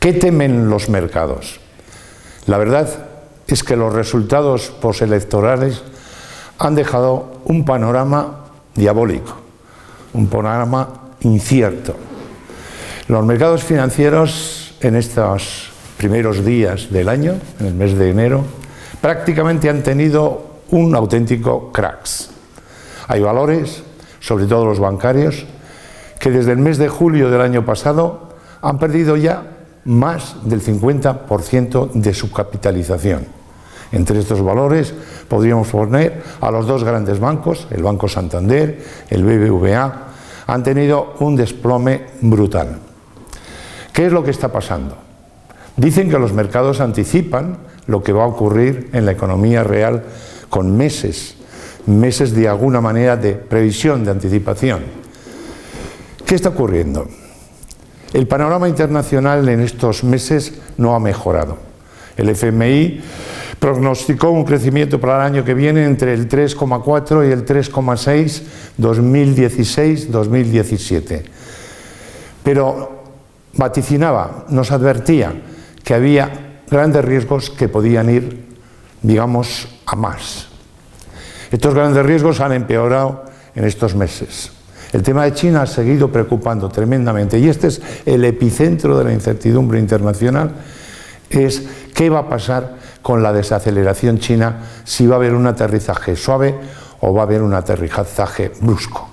¿Qué temen los mercados? La verdad es que los resultados postelectorales han dejado un panorama diabólico, un panorama incierto. Los mercados financieros en estos primeros días del año, en el mes de enero, prácticamente han tenido un auténtico cracks. Hay valores, sobre todo los bancarios, que desde el mes de julio del año pasado han perdido ya más del 50% de su capitalización. Entre estos valores podríamos poner a los dos grandes bancos, el Banco Santander, el BBVA, han tenido un desplome brutal. ¿Qué es lo que está pasando? Dicen que los mercados anticipan lo que va a ocurrir en la economía real con meses de alguna manera de previsión, de anticipación. ¿Qué está ocurriendo? El panorama internacional en estos meses no ha mejorado. El FMI prognosticó un crecimiento para el año que viene entre el 3,4 y el 3,6 2016-2017. Pero vaticinaba, nos advertía que había grandes riesgos que podían ir, digamos, a más. Estos grandes riesgos han empeorado en estos meses. El tema de China ha seguido preocupando tremendamente y este es el epicentro de la incertidumbre internacional, es qué va a pasar con la desaceleración china, si va a haber un aterrizaje suave o va a haber un aterrizaje brusco.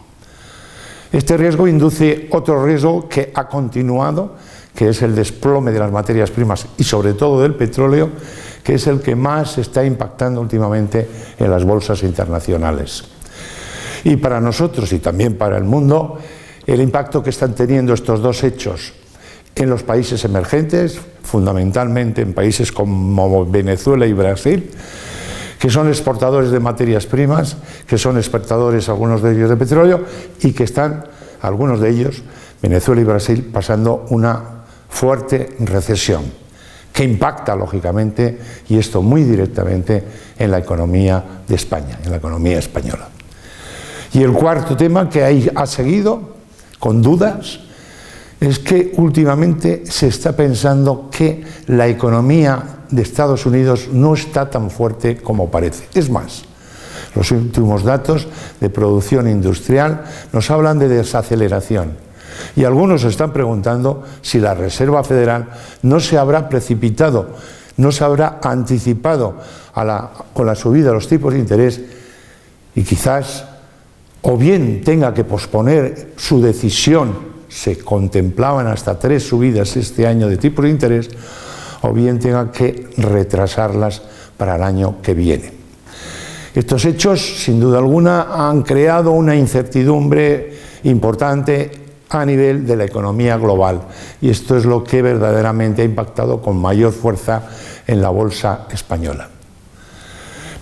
Este riesgo induce otro riesgo que ha continuado, que es el desplome de las materias primas y sobre todo del petróleo, que es el que más está impactando últimamente en las bolsas internacionales. Y para nosotros y también para el mundo, el impacto que están teniendo estos dos hechos en los países emergentes, fundamentalmente en países como Venezuela y Brasil, que son exportadores de materias primas, que son exportadores algunos de ellos de petróleo y que están, algunos de ellos, Venezuela y Brasil, pasando una fuerte recesión que impacta lógicamente, y esto muy directamente, en la economía de España, en la economía española. Y el cuarto tema que ahí ha seguido, con dudas, es que últimamente se está pensando que la economía de Estados Unidos no está tan fuerte como parece. Es más, los últimos datos de producción industrial nos hablan de desaceleración. Y algunos se están preguntando si la Reserva Federal no se habrá precipitado, no se habrá anticipado con la subida de los tipos de interés y quizás o bien tenga que posponer su decisión, se contemplaban hasta 3 subidas este año de tipos de interés, o bien tenga que retrasarlas para el año que viene. Estos hechos, sin duda alguna, han creado una incertidumbre importante a nivel de la economía global, y esto es lo que verdaderamente ha impactado con mayor fuerza en la bolsa española.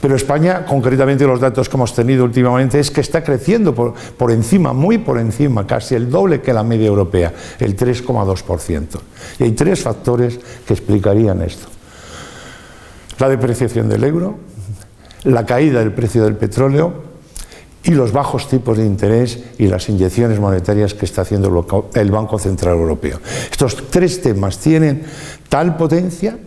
Pero España, concretamente los datos que hemos tenido últimamente, es que está creciendo por encima, muy por encima, casi el doble que la media europea, el 3,2%. Y hay 3 factores que explicarían esto. La depreciación del euro, la caída del precio del petróleo y los bajos tipos de interés y las inyecciones monetarias que está haciendo el Banco Central Europeo. Estos 3 temas tienen tal potencia,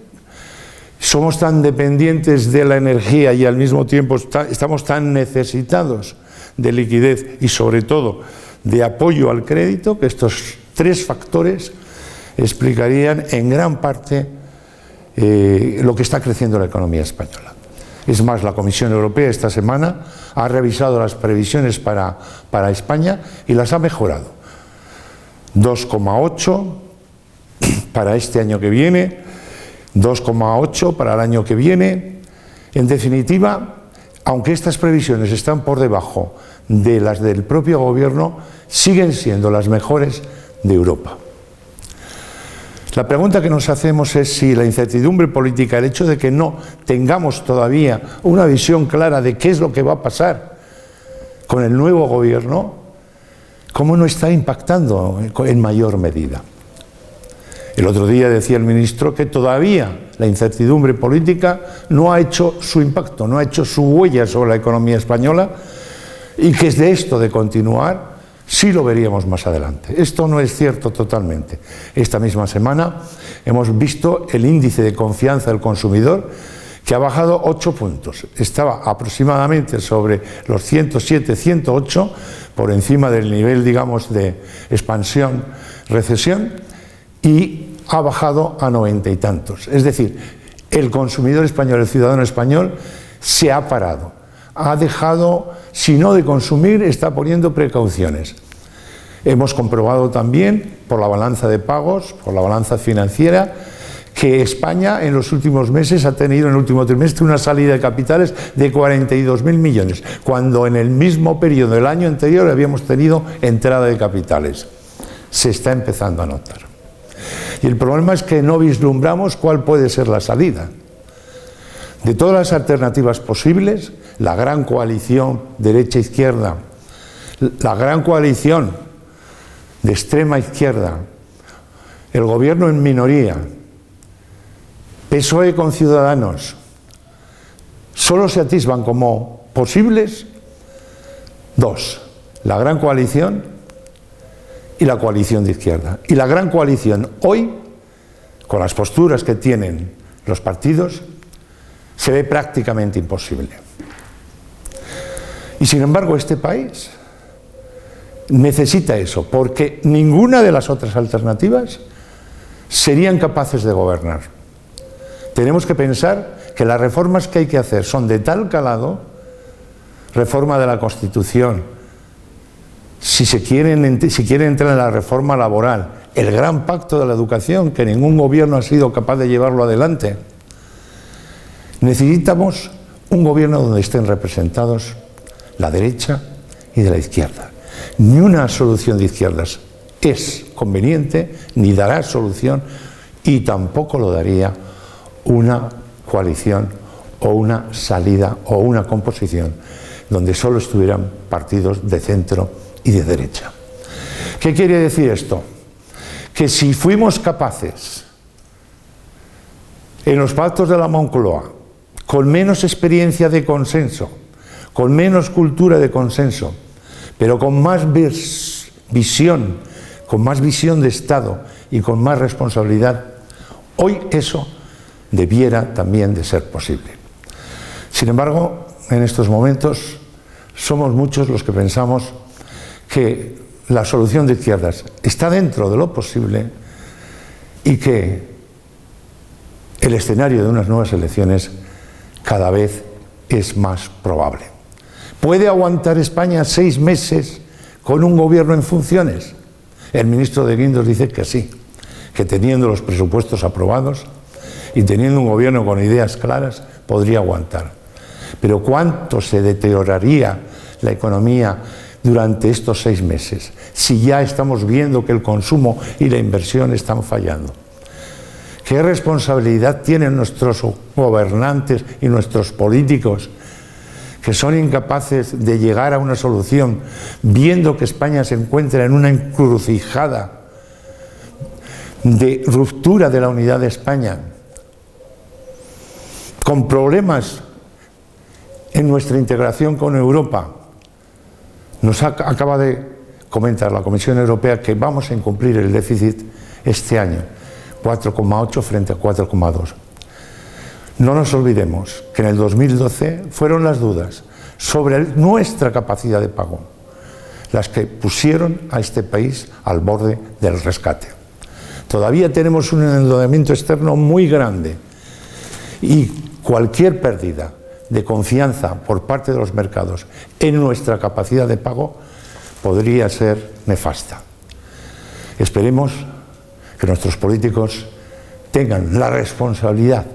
somos tan dependientes de la energía y al mismo tiempo estamos tan necesitados de liquidez y sobre todo de apoyo al crédito, que estos 3 factores explicarían en gran parte lo que está creciendo la economía española. Es más, la Comisión Europea esta semana ha revisado las previsiones para España y las ha mejorado. 2,8 para este año que viene, 2,8 para el año que viene. En definitiva, aunque estas previsiones están por debajo de las del propio gobierno, siguen siendo las mejores de Europa. La pregunta que nos hacemos es si la incertidumbre política, el hecho de que no tengamos todavía una visión clara de qué es lo que va a pasar con el nuevo gobierno, cómo no está impactando en mayor medida. El otro día decía el ministro que todavía la incertidumbre política no ha hecho su impacto, no ha hecho su huella sobre la economía española y que es de esto de continuar, sí lo veríamos más adelante. Esto no es cierto totalmente. Esta misma semana hemos visto el índice de confianza del consumidor, que ha bajado 8 puntos. Estaba aproximadamente sobre los 107, 108, por encima del nivel, digamos, de expansión, recesión, y ha bajado a 90 y tantos. Es decir, el consumidor español, el ciudadano español, se ha parado. Ha dejado, si no de consumir, está poniendo precauciones. Hemos comprobado también, por la balanza de pagos, por la balanza financiera, que España en los últimos meses ha tenido, en el último trimestre, una salida de capitales de 42.000 millones, cuando en el mismo periodo del año anterior habíamos tenido entrada de capitales. Se está empezando a notar. Y el problema es que no vislumbramos cuál puede ser la salida. De todas las alternativas posibles, la gran coalición derecha-izquierda, la gran coalición de extrema izquierda, el gobierno en minoría, PSOE con Ciudadanos, solo se atisban como posibles dos: la gran coalición y la coalición de izquierda. Y la gran coalición hoy, con las posturas que tienen los partidos, se ve prácticamente imposible. Y sin embargo este país necesita eso, porque ninguna de las otras alternativas serían capaces de gobernar. Tenemos que pensar que las reformas que hay que hacer son de tal calado: reforma de la Constitución, si quiere entrar en la reforma laboral, el gran pacto de la educación, que ningún gobierno ha sido capaz de llevarlo adelante. Necesitamos un gobierno donde estén representados la derecha y de la izquierda. Ni una solución de izquierdas es conveniente, ni dará solución, y tampoco lo daría una coalición o una salida o una composición donde solo estuvieran partidos de centro y de derecha. ¿Qué quiere decir esto? Que si fuimos capaces en los pactos de la Moncloa, con menos experiencia de consenso, con menos cultura de consenso, pero con más visión de Estado y con más responsabilidad, hoy eso debiera también de ser posible. Sin embargo, en estos momentos somos muchos los que pensamos que la solución de izquierdas está dentro de lo posible y que el escenario de unas nuevas elecciones cada vez es más probable. ¿Puede aguantar España 6 meses con un gobierno en funciones? El ministro de Guindos dice que sí, que teniendo los presupuestos aprobados y teniendo un gobierno con ideas claras, podría aguantar. Pero ¿cuánto se deterioraría la economía durante estos 6 meses si ya estamos viendo que el consumo y la inversión están fallando? ¿Qué responsabilidad tienen nuestros gobernantes y nuestros políticos, que son incapaces de llegar a una solución, viendo que España se encuentra en una encrucijada de ruptura de la unidad de España, con problemas en nuestra integración con Europa? Nos acaba de comentar la Comisión Europea que vamos a incumplir el déficit este año, 4,8 frente a 4,2. No nos olvidemos que en el 2012 fueron las dudas sobre nuestra capacidad de pago las que pusieron a este país al borde del rescate. Todavía tenemos un endeudamiento externo muy grande y cualquier pérdida de confianza por parte de los mercados en nuestra capacidad de pago podría ser nefasta. Esperemos que nuestros políticos tengan la responsabilidad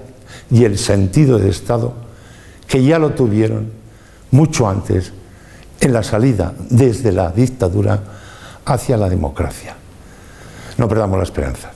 y el sentido de Estado que ya lo tuvieron mucho antes en la salida desde la dictadura hacia la democracia. No perdamos la esperanza.